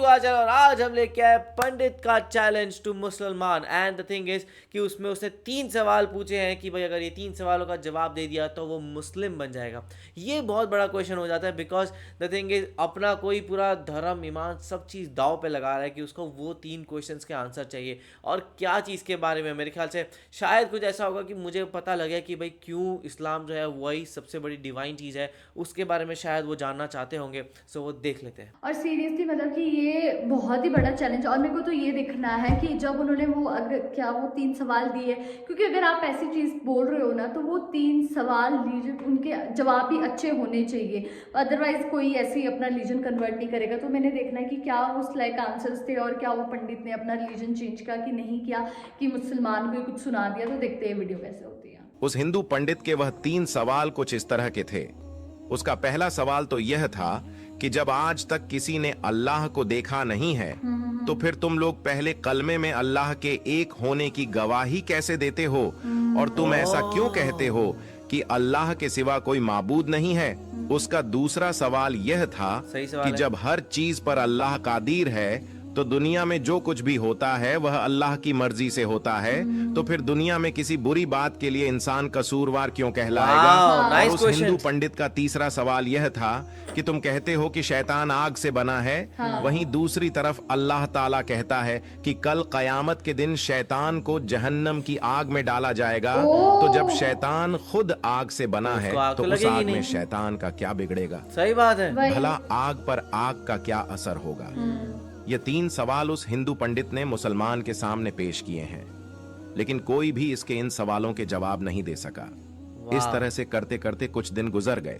आचल और आज हम लेके आए पंडित का चैलेंज टू मुसलमान। एंड द थिंग इज कि उसमें उसने 3 सवाल पूछे हैं कि भाई अगर ये 3 सवालों का जवाब दे दिया तो वो मुस्लिम बन जाएगा। ये बहुत बड़ा क्वेश्चन हो जाता है बिकॉज द थिंग इज अपना कोई पूरा धर्म ईमान सब चीज़ दाव पे लगा रहा है कि उसको वो 3 क्वेश्चंस के आंसर चाहिए। और क्या चीज़ के बारे में, मेरे ख्याल से शायद कुछ ऐसा होगा कि मुझे पता लगे कि भाई क्यों इस्लाम जो है वही सबसे बड़ी डिवाइन चीज़ है, उसके बारे में शायद वो जानना चाहते होंगे। सो वो देख लेते हैं। और सीरियसली मतलब कि ये बहुत ही बड़ा चैलेंज। और मेरे को तो ये देखना है कि जब उन्होंने वो अगर क्या वो 3 सवाल दिए, क्योंकि अगर आप ऐसी चीज़ बोल रहे हो ना तो वो 3 सवाल लीजन उनके जवाब भी अच्छे होने चाहिए, अदरवाइज कोई ऐसी अपना रीजन कन्वर्ट नहीं करेगा। तो मैंने देखना है कि क्या उस लाइक आंसर्स थे और क्या वो पंडित ने अपना रीजन चेंज किया कि नहीं किया, कि मुसलमान को कुछ सुना दिया। तो देखते हैं वीडियो कैसे होती है। उस हिंदू पंडित के वह 3 सवाल कुछ इस तरह के थे। उसका पहला सवाल तो यह था कि जब आज तक किसी ने अल्लाह को देखा नहीं है तो फिर तुम लोग पहले कलमे में अल्लाह के एक होने की गवाही कैसे देते हो, और तुम ऐसा क्यों कहते हो कि अल्लाह के सिवा कोई माबूद नहीं है। उसका दूसरा सवाल यह था कि जब हर चीज पर अल्लाह कादिर है तो दुनिया में जो कुछ भी होता है वह अल्लाह की मर्जी से होता है, तो फिर दुनिया में किसी बुरी बात के लिए इंसान कसूरवार क्यों कहलाएगा। और उस हिंदू पंडित का तीसरा सवाल यह था कि तुम कहते हो कि शैतान आग से बना है, वहीं दूसरी तरफ अल्लाह ताला कहता है कि कल कयामत के दिन शैतान को जहन्नम की आग में डाला जाएगा। तो जब शैतान खुद आग से बना है तो उस आग में शैतान का क्या बिगड़ेगा। सही बात है। भला आग पर आग का क्या असर होगा। ये 3 सवाल उस हिंदू पंडित ने मुसलमान के सामने पेश किए हैं, लेकिन कोई भी इसके इन सवालों के जवाब नहीं दे सका। इस तरह से करते करते कुछ दिन गुजर गए।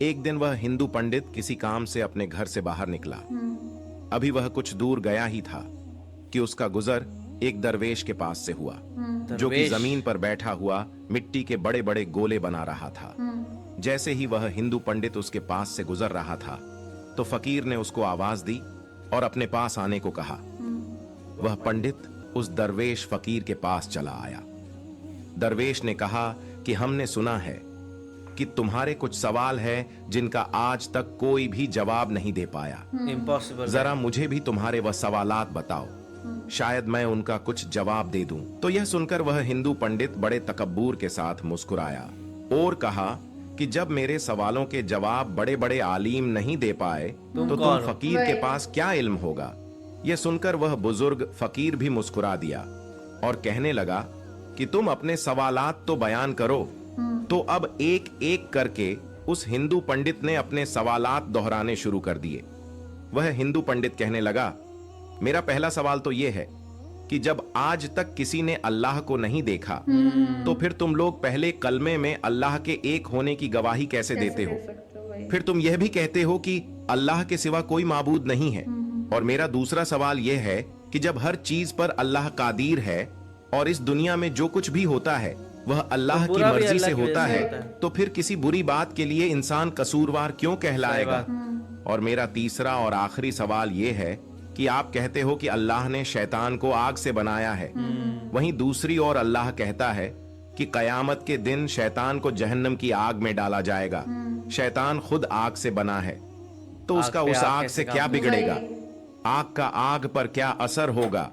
एक दिन वह हिंदू पंडित किसी काम से अपने घर से बाहर निकला। अभी वह कुछ दूर गया ही था कि उसका गुजर एक दरवेश के पास से हुआ, जो कि जमीन पर बैठा हुआ मिट्टी के बड़े बड़े गोले बना रहा था। जैसे ही वह हिंदू पंडित उसके पास से गुजर रहा था तो फकीर ने उसको आवाज दी और अपने पास आने को कहा। वह पंडित उस दरवेश फकीर के पास चला आया। दरवेश ने कहा कि हमने सुना है कि तुम्हारे कुछ सवाल हैं जिनका आज तक कोई भी जवाब नहीं दे पाया। इम्पॉसिबल। जरा मुझे भी तुम्हारे वह सवालात बताओ, शायद मैं उनका कुछ जवाब दे दूं। तो यह सुनकर वह हिंदू पंडित बड़े तकब्बुर के साथ मुस्कुराया और कहा कि जब मेरे सवालों के जवाब बड़े बड़े आलिम नहीं दे पाए तो तुम फकीर के पास क्या इल्म होगा। यह सुनकर वह बुजुर्ग फकीर भी मुस्कुरा दिया और कहने लगा कि तुम अपने सवालात तो बयान करो। तो अब एक एक करके उस हिंदू पंडित ने अपने सवालात दोहराने शुरू कर दिए। वह हिंदू पंडित कहने लगा, मेरा पहला सवाल तो यह है कि जब आज तक किसी ने अल्लाह को नहीं देखा तो फिर तुम लोग पहले कलमे में अल्लाह के एक होने की गवाही कैसे देते हो। फिर तुम यह भी कहते हो कि अल्लाह के सिवा कोई माबूद नहीं है। और मेरा दूसरा सवाल यह है कि जब हर चीज पर अल्लाह कादिर है और इस दुनिया में जो कुछ भी होता है वह अल्लाह की मर्जी से होता है, तो फिर किसी बुरी बात के लिए इंसान कसूरवार क्यों कहलाएगा। और मेरा तीसरा और आखिरी सवाल यह है कि आप कहते हो कि अल्लाह ने शैतान को आग से बनाया है, वहीं दूसरी ओर अल्लाह कहता है कि कयामत के दिन शैतान को जहन्नम की आग में डाला जाएगा। शैतान खुद आग से बना है, तो उसका उस आग से क्या बिगड़ेगा, आग का आग पर क्या असर होगा।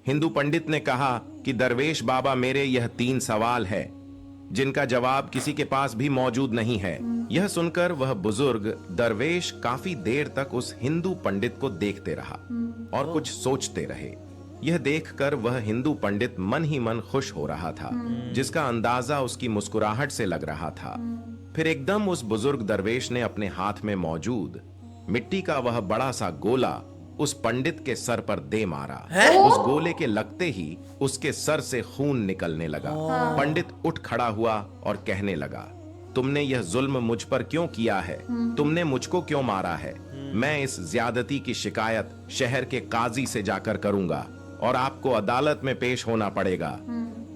हिंदू पंडित ने कहा कि दरवेश बाबा, मेरे यह 3 सवाल है जिनका जवाब किसी के पास भी मौजूद नहीं है। यह सुनकर वह बुजुर्ग दरवेश काफी देर तक उस हिंदू पंडित को देखते रहा और कुछ सोचते रहे। यह देखकर वह हिंदू पंडित मन ही मन खुश हो रहा था, जिसका अंदाजा उसकी मुस्कुराहट से लग रहा था। फिर एकदम उस बुजुर्ग दरवेश ने अपने हाथ में मौजूद मिट्टी का वह बड़ा सा गोला उस पंडित के सर पर दे मारा। उस गोले के लगते ही उसके सर से खून निकलने लगा। पंडित उठ खड़ा हुआ और कहने लगा, तुमने यह जुल्म मुझ पर क्यों किया है, तुमने मुझको क्यों मारा है। मैं इस ज्यादती की शिकायत शहर के काजी से जाकर करूंगा और आपको अदालत में पेश होना पड़ेगा।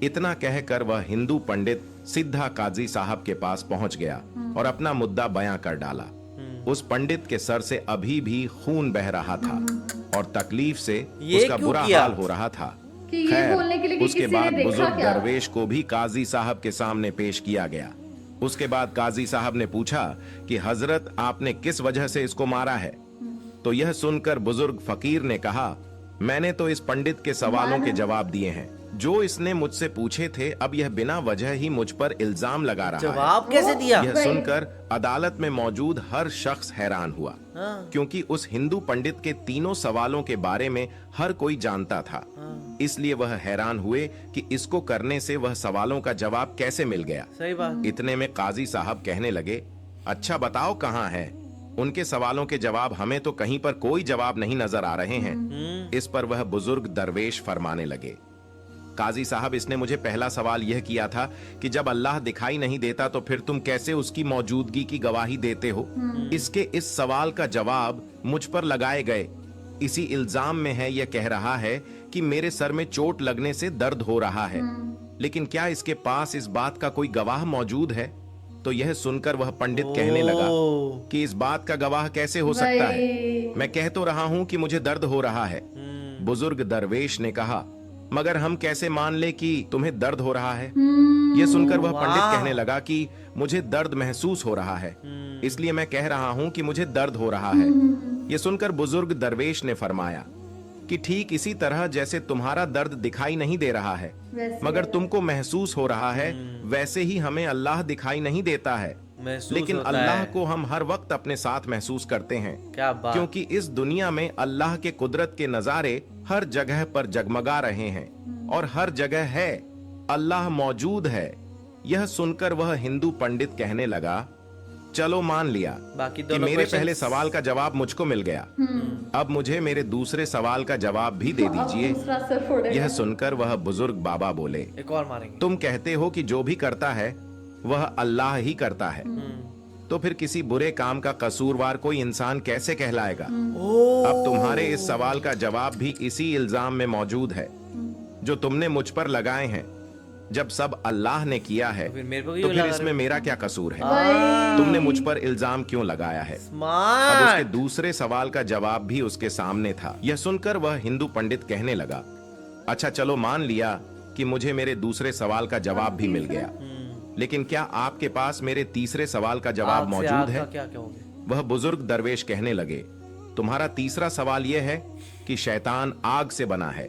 इतना कहकर वह हिंदू पंडित सीधा काजी साहब के पास पहुंच गया और अपना मुद्दा बयां कर डाला। उस पंडित के सर से अभी भी खून बह रहा था और तकलीफ से उसका बुरा हाल हो रहा था। खैर, उसके बाद बुजुर्ग दरवेश को भी काजी साहब के सामने पेश किया गया। उसके बाद काजी साहब ने पूछा कि हजरत, आपने किस वजह से इसको मारा है। तो यह सुनकर बुजुर्ग फकीर ने कहा, मैंने तो इस पंडित के सवालों के जवाब दिए हैं जो इसने मुझसे पूछे थे। अब यह बिना वजह ही मुझ पर इल्जाम लगा रहा है। जवाब कैसे दिया? यह सुनकर अदालत में मौजूद हर शख्स हैरान हुआ, क्योंकि उस हिंदू पंडित के तीनों सवालों के बारे में हर कोई जानता था। इसलिए वह हैरान हुए कि इसको करने से वह सवालों का जवाब कैसे मिल गया। सही बात। इतने में काजी साहब कहने लगे, अच्छा बताओ कहाँ है? उनके सवालों के जवाब हमें तो कहीं पर कोई जवाब नहीं नजर आ रहे हैं। इस पर वह बुजुर्ग दरवेश फरमाने लगे, काजी साहब, इसने मुझे पहला सवाल यह किया था कि जब अल्लाह दिखाई नहीं देता तो फिर तुम कैसे उसकी मौजूदगी की गवाही देते हो? इसके इस सवाल का जवाब मुझ पर लगाए गए इसी इल्जाम में है। यह कह रहा है कि मेरे सर में चोट लगने से दर्द हो रहा है, लेकिन क्या इसके पास इस बात का कोई गवाह मौजूद है? तो यह सुनकर वह पंडित कहने लगा कि इस बात का गवाह कैसे हो सकता है? मैं कह तो रहा हूं कि मुझे दर्द हो रहा है। बुजुर्ग दरवेश ने कहा, मगर हम कैसे मान ले कि तुम्हें दर्द हो रहा है? यह सुनकर वह पंडित कहने लगा कि मुझे दर्द महसूस हो रहा है, इसलिए मैं कह रहा हूं कि मुझे दर्द हो रहा है। यह सुनकर बुजुर्ग दरवेश ने फरमाया कि ठीक इसी तरह जैसे तुम्हारा दर्द दिखाई नहीं दे रहा है मगर तुमको महसूस हो रहा है, वैसे ही हमें अल्लाह दिखाई नहीं देता है, लेकिन अल्लाह को हम हर वक्त अपने साथ महसूस करते हैं। क्या बात। क्योंकि इस दुनिया में अल्लाह के कुदरत के नजारे हर जगह पर जगमगा रहे हैं और हर जगह है, अल्लाह मौजूद है। यह सुनकर वह हिंदू पंडित कहने लगा, चलो मान लिया बाकी कि दोनों मेरे questions- पहले सवाल का जवाब मुझको मिल गया। अब मुझे मेरे दूसरे सवाल का जवाब भी दे दीजिए। दूसरा सर फोड़ेगा। यह सुनकर वह बुजुर्ग बाबा बोले, एक और मारेंगे। तुम कहते हो कि जो भी करता है वह अल्लाह ही करता है, तो फिर किसी बुरे काम का कसूरवार कोई इंसान कैसे कहलाएगा? अब तुम्हारे इस सवाल का जवाब भी इसी इल्जाम में मौजूद है जो तुमने मुझ पर लगाए हैं। जब सब अल्लाह ने किया है फिर मेरे को क्यों तो फिर लगा इसमें रहे मेरा क्या कसूर है? वही। तुमने मुझ पर इल्जाम क्यों लगाया है? अब उसके स्मार्ट। दूसरे सवाल का जवाब भी उसके सामने था। यह सुनकर वह हिंदू पंडित कहने लगा, अच्छा चलो मान लिया कि मुझे मेरे दूसरे सवाल का जवाब भी मिल गया, लेकिन क्या आपके पास मेरे तीसरे सवाल का जवाब आग से मौजूद आग है? का क्या कहोगे? वह बुजुर्ग दरवेश कहने लगे, तुम्हारा तीसरा सवाल यह है कि शैतान आग से बना है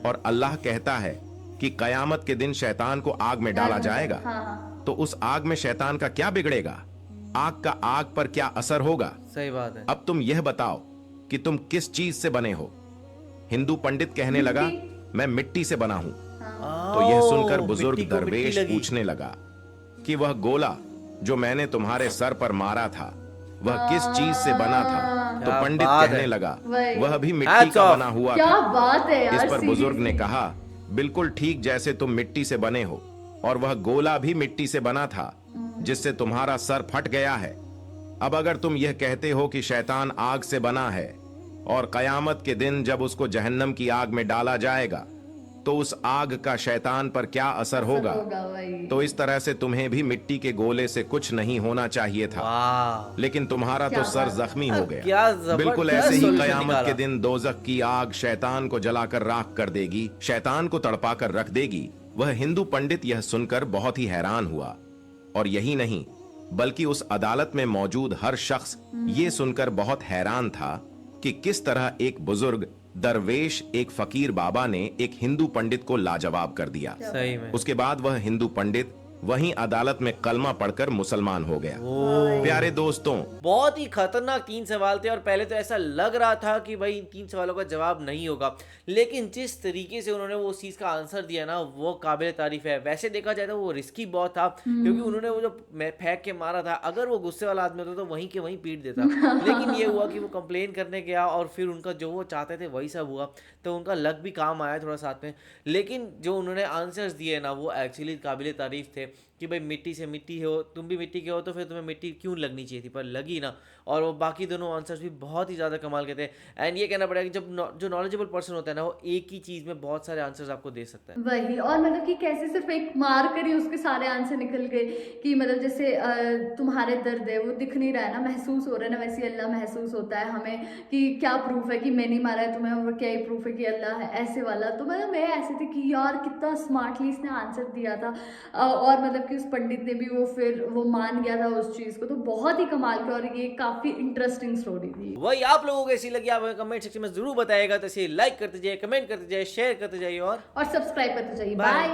और अल्लाह कहता है कि कयामत के दिन शैतान को आग में डाला जाएगा। हाँ। तो उस आग में शैतान का क्या बिगड़ेगा? आग का आग पर क्या असर होगा? सही बात है। अब तुम यह बताओ कि तुम किस चीज से बने हो? हिंदू पंडित कहने लगा, मैं मिट्टी से बना हूं। तो यह सुनकर बुजुर्ग मिट्टी को मिट्टी दरवेश लगी। पूछने लगा कि वह गोला जो मैंने तुम्हारे सर पर मारा था वह किस चीज से बना था? तो क्या पंडित बात कहने है। लगा, वही। वह भी मिट्टी Hats का off। बना हुआ क्या था। बात है यार। इस पर बुजुर्ग ने seriously। कहा, बिल्कुल ठीक जैसे तुम मिट्टी से बने हो, और वह गोला भी मिट्टी से बना था जिससे तुम्हारा सर फट गया है। अब अगर तुम यह कहते हो कि शैतान आग से बना है और कयामत के दिन जब उसको जहन्नम की आग में डाला जाएगा तो उस आग का शैतान पर क्या असर होगा? वही। तो इस तरह से तुम्हें भी मिट्टी के गोले से कुछ नहीं होना चाहिए था, वाह। लेकिन तुम्हारा तो क्या सर बात। जख्मी हो क्या गया। जबरदस्त बिल्कुल ऐसे ही solution कयामत निकाला। के दिन दोजख की आग शैतान को जलाकर राख कर देगी, शैतान को तड़पा कर रख देगी। वह हिंदू पंडित यह सुनकर बहुत ही हैरान हुआ, और यही नहीं बल्कि उस अदालत में मौजूद हर शख्स ये सुनकर बहुत हैरान था कि किस तरह एक बुजुर्ग दरवेश एक फकीर बाबा ने एक हिंदू पंडित को लाजवाब कर दिया। सही में। उसके बाद वह हिंदू पंडित वहीं अदालत में कलमा पढ़कर मुसलमान हो गया। प्यारे दोस्तों, बहुत ही खतरनाक 3 सवाल थे और पहले तो ऐसा लग रहा था कि भाई इन 3 सवालों का जवाब नहीं होगा, लेकिन जिस तरीके से उन्होंने वो उस चीज़ का आंसर दिया ना वो काबिल तारीफ है। वैसे देखा जाए तो वो रिस्की बहुत था क्योंकि उन्होंने वो जो फेंक के मारा था, अगर वो गुस्से वाला आदमी होता तो वहीं के वहीं पीट देता, लेकिन ये हुआ कि वो कंप्लेन करने गया और फिर उनका जो वो चाहते थे वही सब हुआ, तो उनका लक भी काम आया थोड़ा साथ में। लेकिन जो उन्होंने आंसर्स दिए ना वो एक्चुअली काबिल तारीफ थे कि भाई मिट्टी से मिट्टी हो, तुम भी मिट्टी के हो तो फिर तुम्हें मिट्टी क्यों लगनी चाहिए थी, पर लगी ना। और वो बाकी दोनों आंसर्स भी बहुत ही ज़्यादा कमाल के थे। एंड ये कहना पड़ेगा कि जब जो नॉलेजेबल पर्सन होता है ना वो एक ही चीज़ में बहुत सारे आंसर्स आपको दे सकता है। वही। और मतलब कि कैसे सिर्फ एक मार कर ही उसके सारे आंसर निकल गए कि मतलब जैसे तुम्हारे दर्द है वो दिख नहीं रहा है ना, महसूस हो रहा है ना, वैसे ही अल्लाह महसूस होता है हमें कि क्या प्रूफ है कि मैं नहीं मारा है तुम्हें, और क्या ही प्रूफ है कि अल्लाह है, ऐसे वाला। तो मतलब मैं ऐसे थी कि यार कितना स्मार्टली इसने आंसर दिया था। और मतलब कि उस पंडित ने भी वो फिर वो मान गया था उस चीज को, तो बहुत ही कमाल की और ये काफी इंटरेस्टिंग स्टोरी थी। वही आप लोगों को कैसी लगी आप कमेंट सेक्शन में जरूर बताएगा। तो इसे लाइक करते जाइए, कमेंट करते जाइए, शेयर करते जाइए और सब्सक्राइब करते जाइए। बाय। बाय।